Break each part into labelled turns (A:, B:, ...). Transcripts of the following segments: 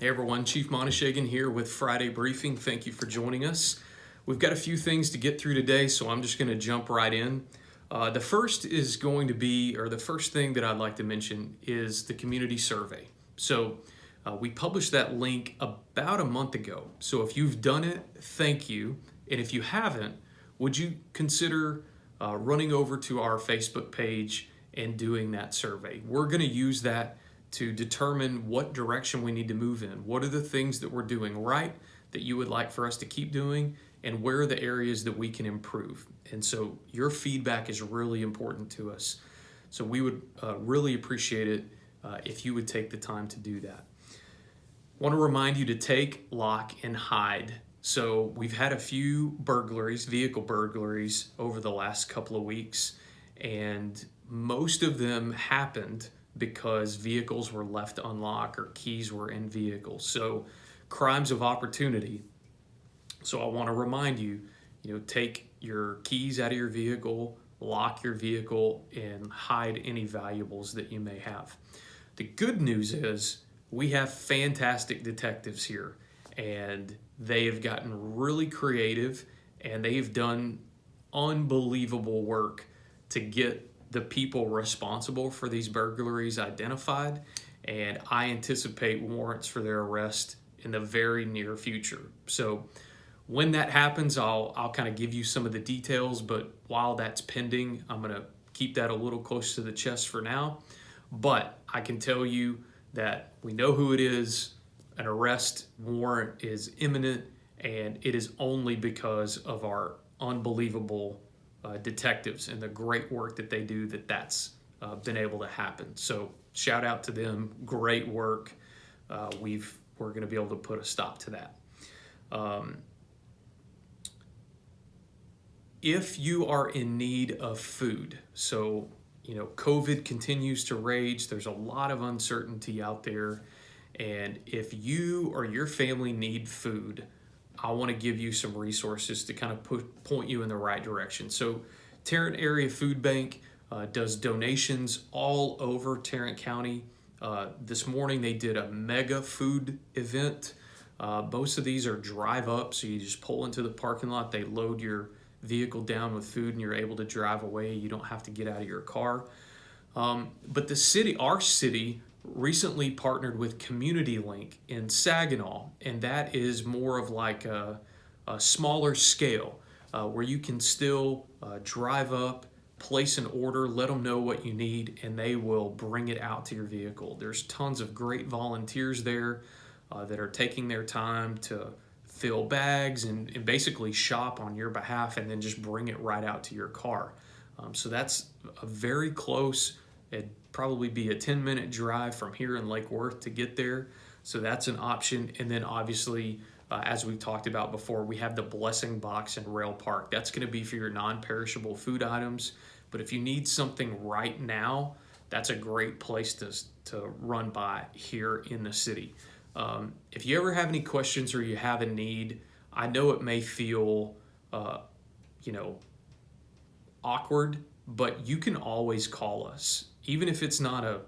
A: Hey everyone, Chief Monishagan here with Friday Briefing. Thank you for joining us. We've got a few things to get through today, so I'm just going to jump right in. The first thing that I'd like to mention is the community survey. So we published that link about a month ago. So if you've done it, thank you. And if you haven't, would you consider running over to our Facebook page and doing that survey? We're going to use that to determine what direction we need to move in. What are the things that we're doing right that you would like for us to keep doing, and where are the areas that we can improve? And so your feedback is really important to us. So we would really appreciate it if you would take the time to do that. I want to remind you to take, lock, and hide. So we've had a few burglaries, vehicle burglaries, over the last couple of weeks, and most of them happened because vehicles were left unlocked or keys were in vehicles. So crimes of opportunity. So I want to remind you, take your keys out of your vehicle, lock your vehicle, and hide any valuables that you may have. The good news is we have fantastic detectives here, and they have gotten really creative, and they've done unbelievable work to get the people responsible for these burglaries identified, and I anticipate warrants for their arrest in the very near future. So when that happens, I'll kind of give you some of the details, but while that's pending, I'm going to keep that a little close to the chest for now. But I can tell you that we know who it is, an arrest warrant is imminent, and it is only because of our unbelievable detectives and the great work that they do that's been able to happen. So shout out to them, great work. We're going to be able to put a stop to that. If you are in need of food, so COVID continues to rage, there's a lot of uncertainty out there, and if you or your family need food, I want to give you some resources to kind of point you in the right direction. So Tarrant Area Food Bank does donations all over Tarrant County. This morning they did a mega food event. Most of these are drive up, so you just pull into the parking lot, they load your vehicle down with food, and you're able to drive away. You don't have to get out of your car. But our city recently partnered with Community Link in Saginaw, and that is more of like a smaller scale where you can still drive up, place an order, let them know what you need, and they will bring it out to your vehicle. There's tons of great volunteers there that are taking their time to fill bags and basically shop on your behalf and then just bring it right out to your car. So that's a very close. It'd probably be a 10-minute drive from here in Lake Worth to get there. So that's an option. And then obviously, as we've talked about before, we have the Blessing Box in Rail Park. That's going to be for your non-perishable food items. But if you need something right now, that's a great place to run by here in the city. If you ever have any questions or you have a need, I know it may feel, awkward, but you can always call us. Even if it's not a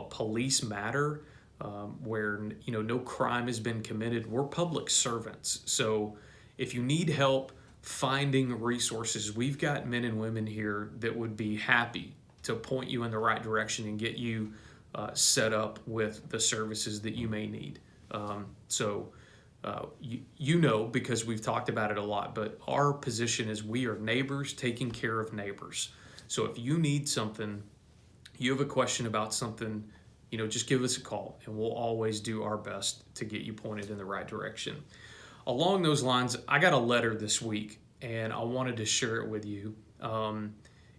A: police matter where, no crime has been committed, we're public servants. So if you need help finding resources, we've got men and women here that would be happy to point you in the right direction and get you set up with the services that you may need. Because we've talked about it a lot, but our position is we are neighbors taking care of neighbors. So if you need something, you have a question about something, just give us a call, and we'll always do our best to get you pointed in the right direction. Along those lines, I got a letter this week, and I wanted to share it with you.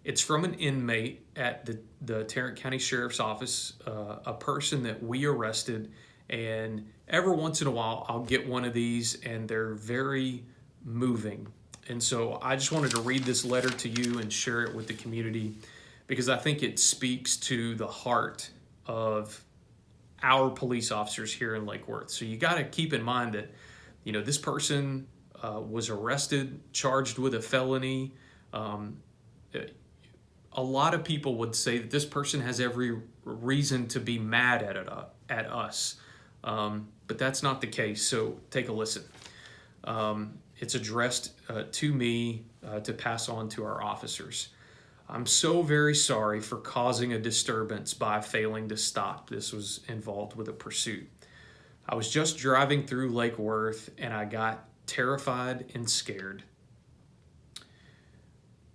A: It's from an inmate at the Tarrant County Sheriff's Office, a person that we arrested, and every once in a while I'll get one of these, and they're very moving. And so I just wanted to read this letter to you and share it with the community because I think it speaks to the heart of our police officers here in Lake Worth. So you got to keep in mind that, this person was arrested, charged with a felony. A lot of people would say that this person has every reason to be mad at us. But that's not the case, so take a listen. It's addressed to me to pass on to our officers. I'm so very sorry for causing a disturbance by failing to stop. This was involved with a pursuit. I was just driving through Lake Worth and I got terrified and scared.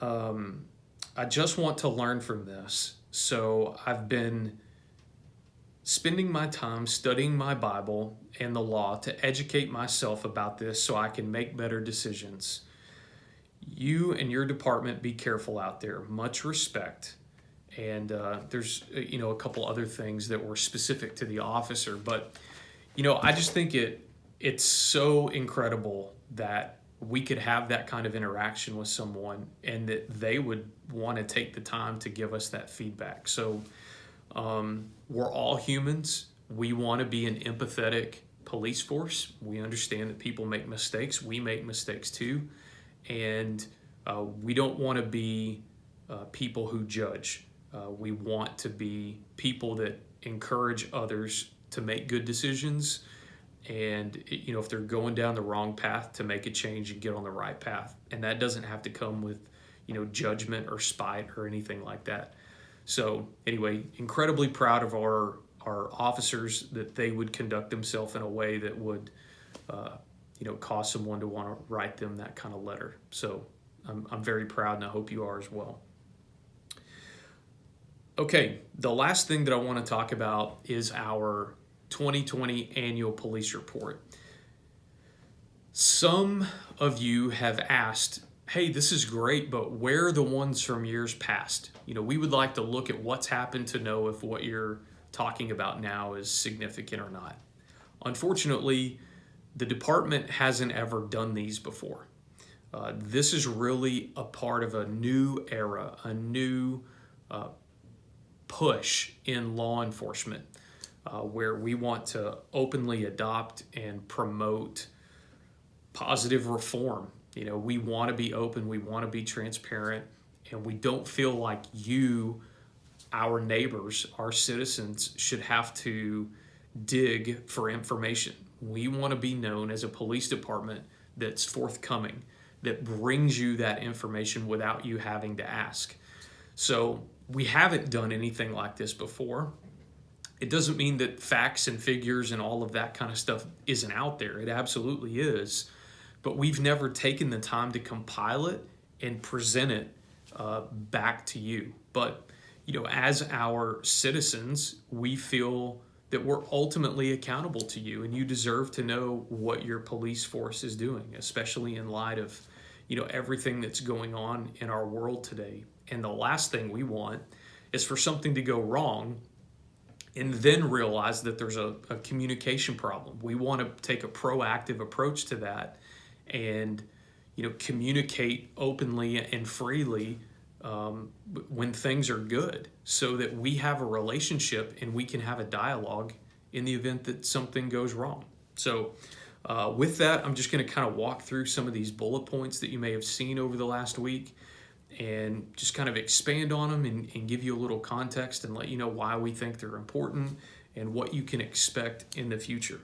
A: I just want to learn from this. So I've been spending my time studying my Bible and the law to educate myself about this so I can make better decisions. You and your department be careful out there. Much respect. And there's a couple other things that were specific to the officer, but I just think it's so incredible that we could have that kind of interaction with someone and that they would want to take the time to give us that feedback. So we're all humans. We want to be an empathetic police force. We understand that people make mistakes. We make mistakes too. And we don't want to be people who judge. We want to be people that encourage others to make good decisions. And if they're going down the wrong path, to make a change and get on the right path. And that doesn't have to come with judgment or spite or anything like that. So anyway, incredibly proud of our officers, that they would conduct themselves in a way that would cause someone to want to write them that kind of letter. So I'm very proud, and I hope you are as well. Okay, the last thing that I want to talk about is our 2020 annual police report. Some of you have asked, hey, this is great, but where are the ones from years past? We would like to look at what's happened to know if what you're talking about now is significant or not. Unfortunately, the department hasn't ever done these before. This is really a part of a new era, a new push in law enforcement, where we want to openly adopt and promote positive reform. We want to be open, we want to be transparent, and we don't feel like you, our neighbors, our citizens, should have to dig for information. We want to be known as a police department that's forthcoming, that brings you that information without you having to ask. So we haven't done anything like this before. It doesn't mean that facts and figures and all of that kind of stuff isn't out there. It absolutely is. But we've never taken the time to compile it and present it back to you. But, as our citizens, we feel that we're ultimately accountable to you, and you deserve to know what your police force is doing, especially in light of, everything that's going on in our world today. And the last thing we want is for something to go wrong and then realize that there's a communication problem. We want to take a proactive approach to that and communicate openly and freely when things are good, so that we have a relationship and we can have a dialogue in the event that something goes wrong. So with that, I'm just going to kind of walk through some of these bullet points that you may have seen over the last week and just kind of expand on them and give you a little context and let you know why we think they're important and what you can expect in the future.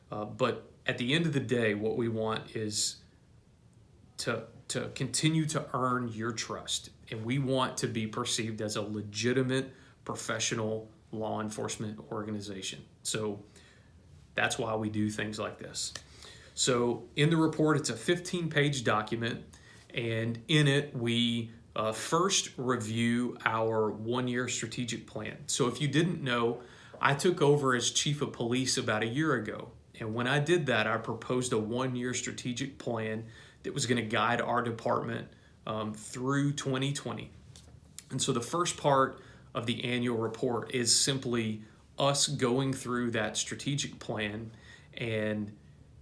A: But at the end of the day, what we want is to continue to earn your trust. And we want to be perceived as a legitimate, professional law enforcement organization. So that's why we do things like this. So in the report, it's a 15-page document. And in it, we first review our one-year strategic plan. So if you didn't know, I took over as chief of police about a year ago. And when I did that, I proposed a one-year strategic plan that was going to guide our department through 2020. And so the first part of the annual report is simply us going through that strategic plan and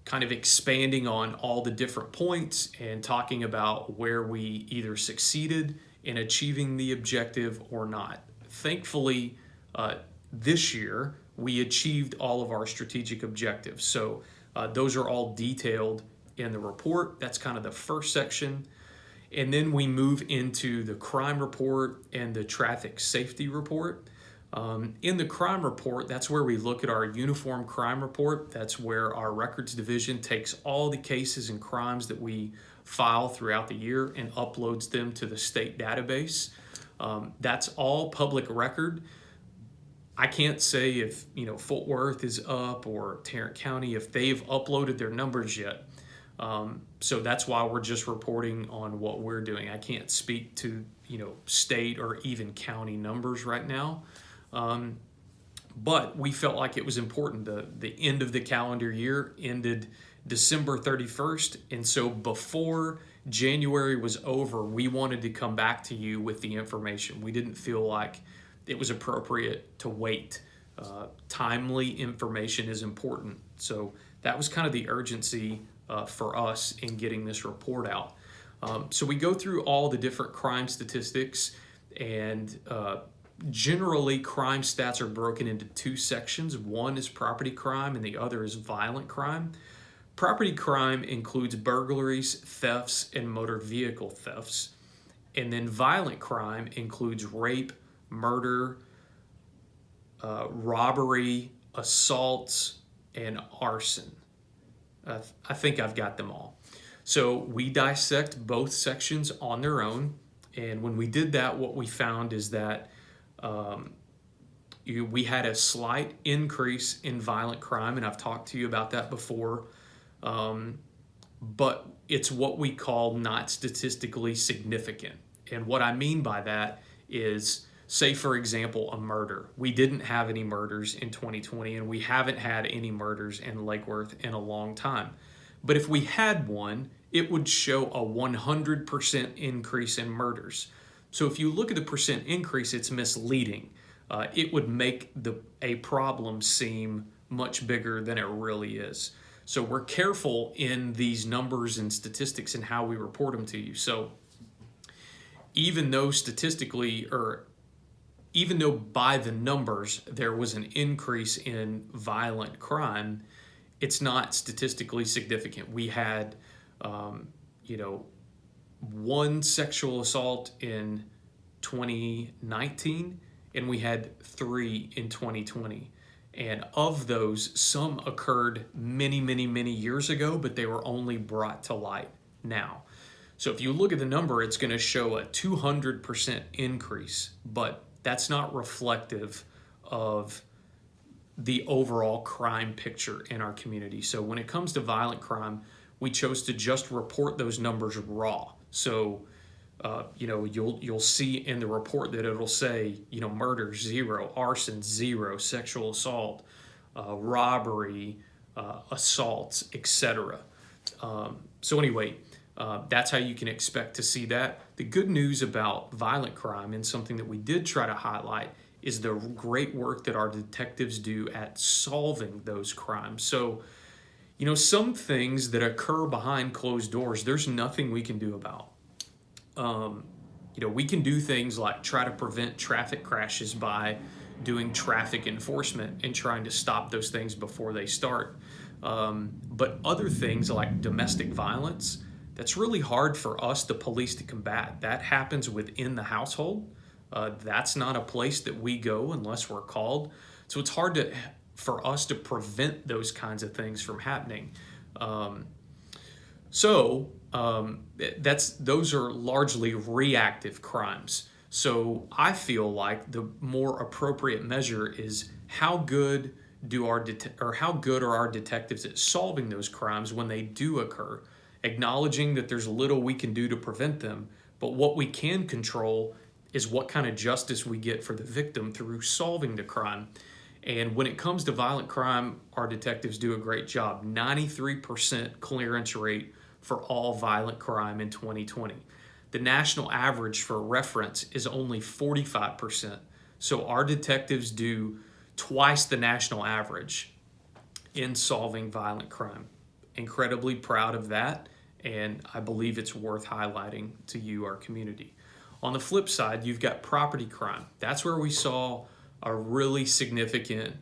A: kind of expanding on all the different points and talking about where we either succeeded in achieving the objective or not. Thankfully, this year, we achieved all of our strategic objectives. So those are all detailed in the report. That's kind of the first section. And then we move into the crime report and the traffic safety report. In the crime report, that's where we look at our uniform crime report. That's where our records division takes all the cases and crimes that we file throughout the year and uploads them to the state database. That's all public record. I can't say if Fort Worth is up or Tarrant County if they've uploaded their numbers yet. So that's why we're just reporting on what we're doing. I can't speak to state or even county numbers right now. But we felt like it was important. The end of the calendar year ended December 31st. And so before January was over, we wanted to come back to you with the information. We didn't feel like it was appropriate to wait. Timely information is important. So that was kind of the urgency for us in getting this report out. So we go through all the different crime statistics, and generally crime stats are broken into two sections. One is property crime and the other is violent crime. Property crime includes burglaries, thefts, and motor vehicle thefts. And then violent crime includes rape, murder, robbery, assaults, and arson. I think I've got them all. So we dissect both sections on their own. And when we did that, what we found is that we had a slight increase in violent crime, and I've talked to you about that before. But it's what we call not statistically significant. And what I mean by that is, say, for example, a murder. We didn't have any murders in 2020, and we haven't had any murders in Lake Worth in a long time. But if we had one, it would show a 100% increase in murders. So if you look at the percent increase, it's misleading. It would make a problem seem much bigger than it really is. So we're careful in these numbers and statistics and how we report them to you. So even though by the numbers there was an increase in violent crime, it's not statistically significant. We had, one sexual assault in 2019, and we had 3 in 2020. And of those, some occurred many, many, many years ago, but they were only brought to light now. So if you look at the number, it's going to show a 200% increase, but that's not reflective of the overall crime picture in our community. So when it comes to violent crime, we chose to just report those numbers raw. So you'll see in the report that it'll say, murder 0, arson 0, sexual assault, robbery, assaults, etc. So anyway, that's how you can expect to see that. The good news about violent crime, and something that we did try to highlight, is the great work that our detectives do at solving those crimes. So, some things that occur behind closed doors, there's nothing we can do about. We can do things like try to prevent traffic crashes by doing traffic enforcement and trying to stop those things before they start. But other things like domestic violence, that's really hard for us, the police, to combat. That happens within the household. That's not a place that we go unless we're called. So it's hard for us to prevent those kinds of things from happening. Those are largely reactive crimes. So I feel like the more appropriate measure is how good are our detectives at solving those crimes when they do occur, acknowledging that there's little we can do to prevent them, but what we can control is what kind of justice we get for the victim through solving the crime. And when it comes to violent crime, our detectives do a great job. 93% clearance rate for all violent crime in 2020. The national average for reference is only 45%. So our detectives do twice the national average in solving violent crime. Incredibly proud of that, and I believe it's worth highlighting to you, our community. On the flip side, you've got property crime. That's where we saw a really significant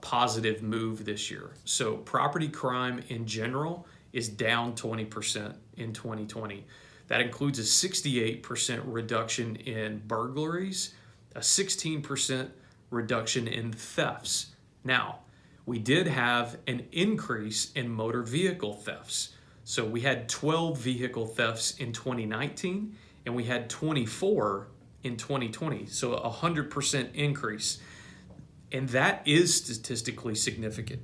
A: positive move this year. So property crime in general is down 20% in 2020. That includes a 68% reduction in burglaries, a 16% reduction in thefts. Now, we did have an increase in motor vehicle thefts. So we had 12 vehicle thefts in 2019 and we had 24 in 2020. So a 100% increase. And that is statistically significant.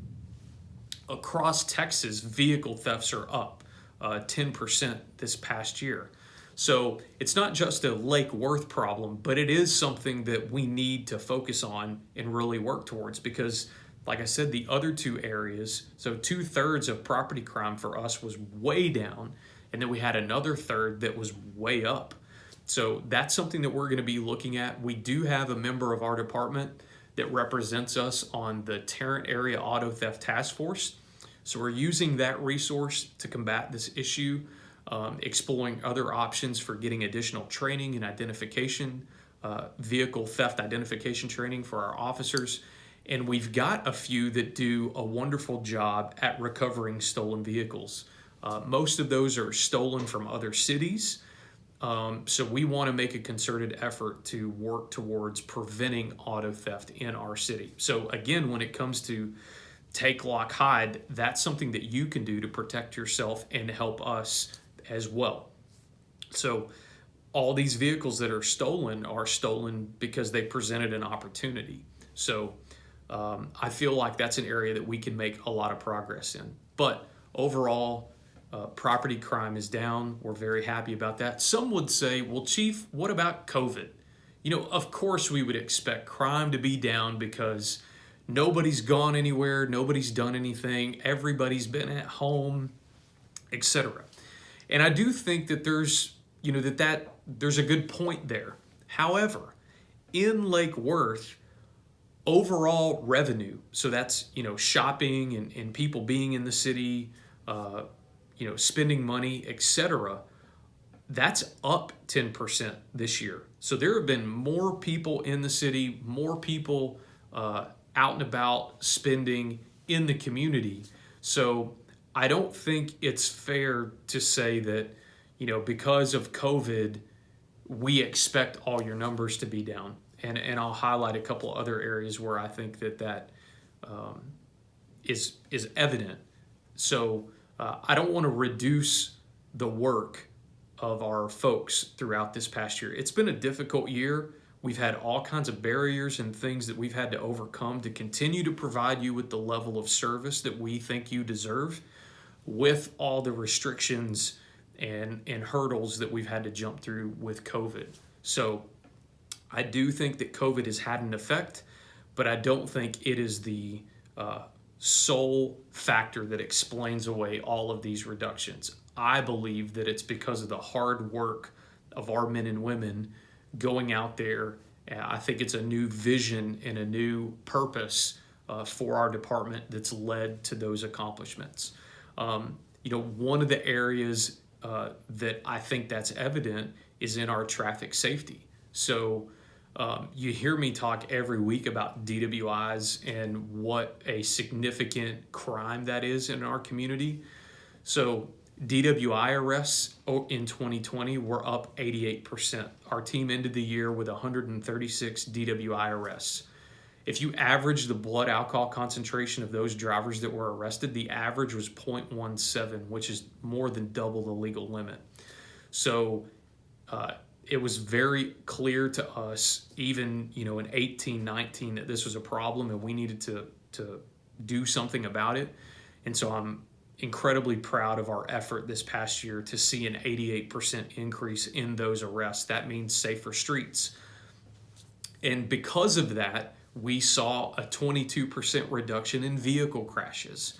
A: Across Texas, vehicle thefts are up 10% this past year. So it's not just a Lake Worth problem, but it is something that we need to focus on and really work towards because, like I said, the other two areas, so 2/3 of property crime for us was way down, and then we had another third that was way up. So that's something that we're going to be looking at. We do have a member of our department that represents us on the Tarrant Area Auto Theft Task Force. So we're using that resource to combat this issue, exploring other options for getting additional training and identification, vehicle theft identification training for our officers. And we've got a few that do a wonderful job at recovering stolen vehicles. Most of those are stolen from other cities. So we want to make a concerted effort to work towards preventing auto theft in our city. So again, when it comes to take, lock, hide, that's something that you can do to protect yourself and help us as well. So all these vehicles that are stolen because they presented an opportunity. So I feel like that's an area that we can make a lot of progress in. But overall, property crime is down. We're very happy about that. Some would say, well, Chief, what about COVID? Of course we would expect crime to be down because nobody's gone anywhere, nobody's done anything, everybody's been at home, etc. And I do think that there's a good point there. However, in Lake Worth, overall revenue, so that's shopping and people being in the city, spending money, etc., that's up 10% this year. So there have been more people in the city, more people out and about spending in the community. So I don't think it's fair to say that, because of COVID, we expect all your numbers to be down. And I'll highlight a couple other areas where I think that is evident. So I don't want to reduce the work of our folks throughout this past year. It's been a difficult year. We've had all kinds of barriers and things that we've had to overcome to continue to provide you with the level of service that we think you deserve, with all the restrictions and hurdles that we've had to jump through with COVID. So I do think that COVID has had an effect, but I don't think it is the sole factor that explains away all of these reductions. I believe that it's because of the hard work of our men and women going out there. I think it's a new vision and a new purpose for our department that's led to those accomplishments. One of the areas that I think that's evident is in our traffic safety. So you hear me talk every week about DWIs and what a significant crime that is in our community. So DWI arrests in 2020 were up 88%. Our team ended the year with 136 DWI arrests. If you average the blood alcohol concentration of those drivers that were arrested, the average was 0.17, which is more than double the legal limit. So it was very clear to us, even in 18, 19, that this was a problem and we needed to do something about it. And so I'm incredibly proud of our effort this past year to see an 88% increase in those arrests. That means safer streets. And because of that, we saw a 22% reduction in vehicle crashes.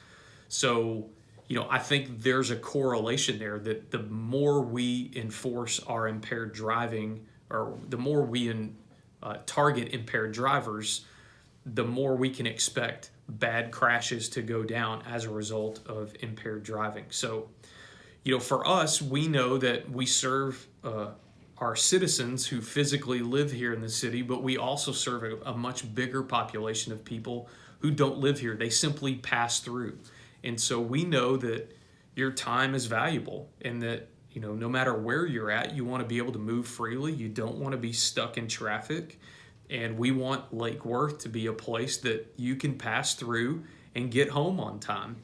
A: So, I think there's a correlation there that the more we enforce our impaired driving, or the more we target impaired drivers, the more we can expect bad crashes to go down as a result of impaired driving. So, for us, we know that we serve our citizens who physically live here in the city, but we also serve a much bigger population of people who don't live here. They simply pass through. And so we know that your time is valuable and that, no matter where you're at, you want to be able to move freely. You don't want to be stuck in traffic. And we want Lake Worth to be a place that you can pass through and get home on time.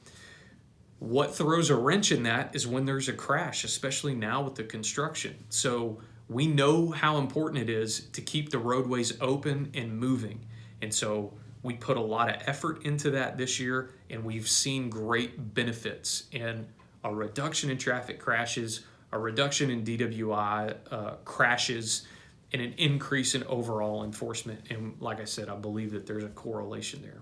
A: What throws a wrench in that is when there's a crash, especially now with the construction. So we know how important it is to keep the roadways open and moving. And so we put a lot of effort into that this year, and we've seen great benefits in a reduction in traffic crashes, a reduction in DWI crashes, and an increase in overall enforcement. And like I said, I believe that there's a correlation there.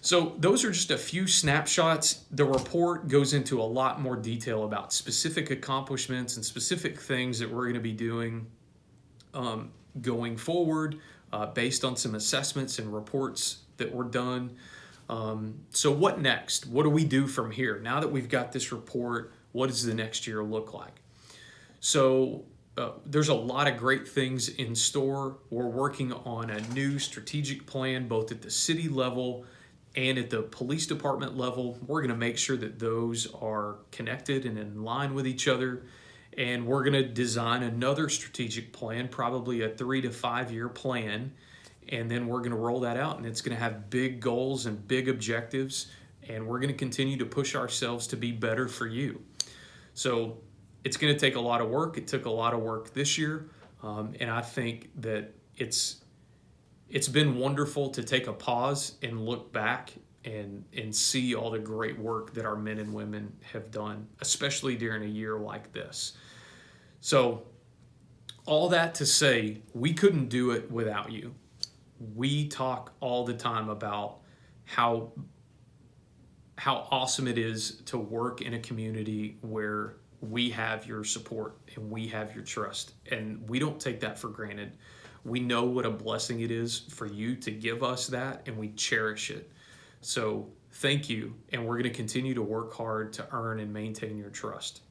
A: So those are just a few snapshots. The report goes into a lot more detail about specific accomplishments and specific things that we're going to be doing going forward based on some assessments and reports that were done. So what next? What do we do from here? Now that we've got this report, what does the next year look like? So there's a lot of great things in store. We're working on a new strategic plan, both at the city level and at the police department level. We're going to make sure that those are connected and in line with each other. And we're going to design another strategic plan, probably a 3 to 5 year plan. And then we're going to roll that out, and it's going to have big goals and big objectives. And we're going to continue to push ourselves to be better for you. So it's going to take a lot of work. It took a lot of work this year. And I think that it's been wonderful to take a pause and look back and see all the great work that our men and women have done, especially during a year like this. So all that to say, we couldn't do it without you. We talk all the time about how awesome it is to work in a community where we have your support and we have your trust, and we don't take that for granted. We know what a blessing it is for you to give us that, and we cherish it. So thank you, and we're going to continue to work hard to earn and maintain your trust.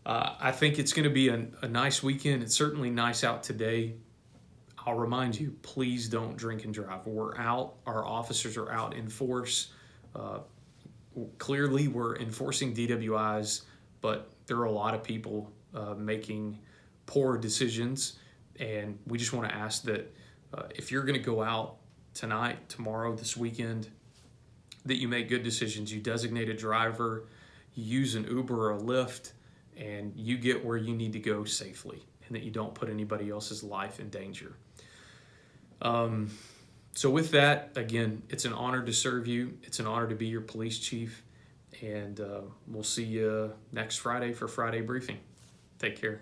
A: I think it's going to be a nice weekend. It's certainly nice out today. I'll remind you, please don't drink and drive. We're out. Our officers are out in force. Clearly, we're enforcing DWIs, but there are a lot of people making poor decisions. And we just want to ask that if you're going to go out tonight, tomorrow, this weekend, that you make good decisions. You designate a driver, you use an Uber or a Lyft, and you get where you need to go safely, and that you don't put anybody else's life in danger. So with that, again, it's an honor to serve you. It's an honor to be your police chief. And we'll see you next Friday for Friday Briefing. Take care.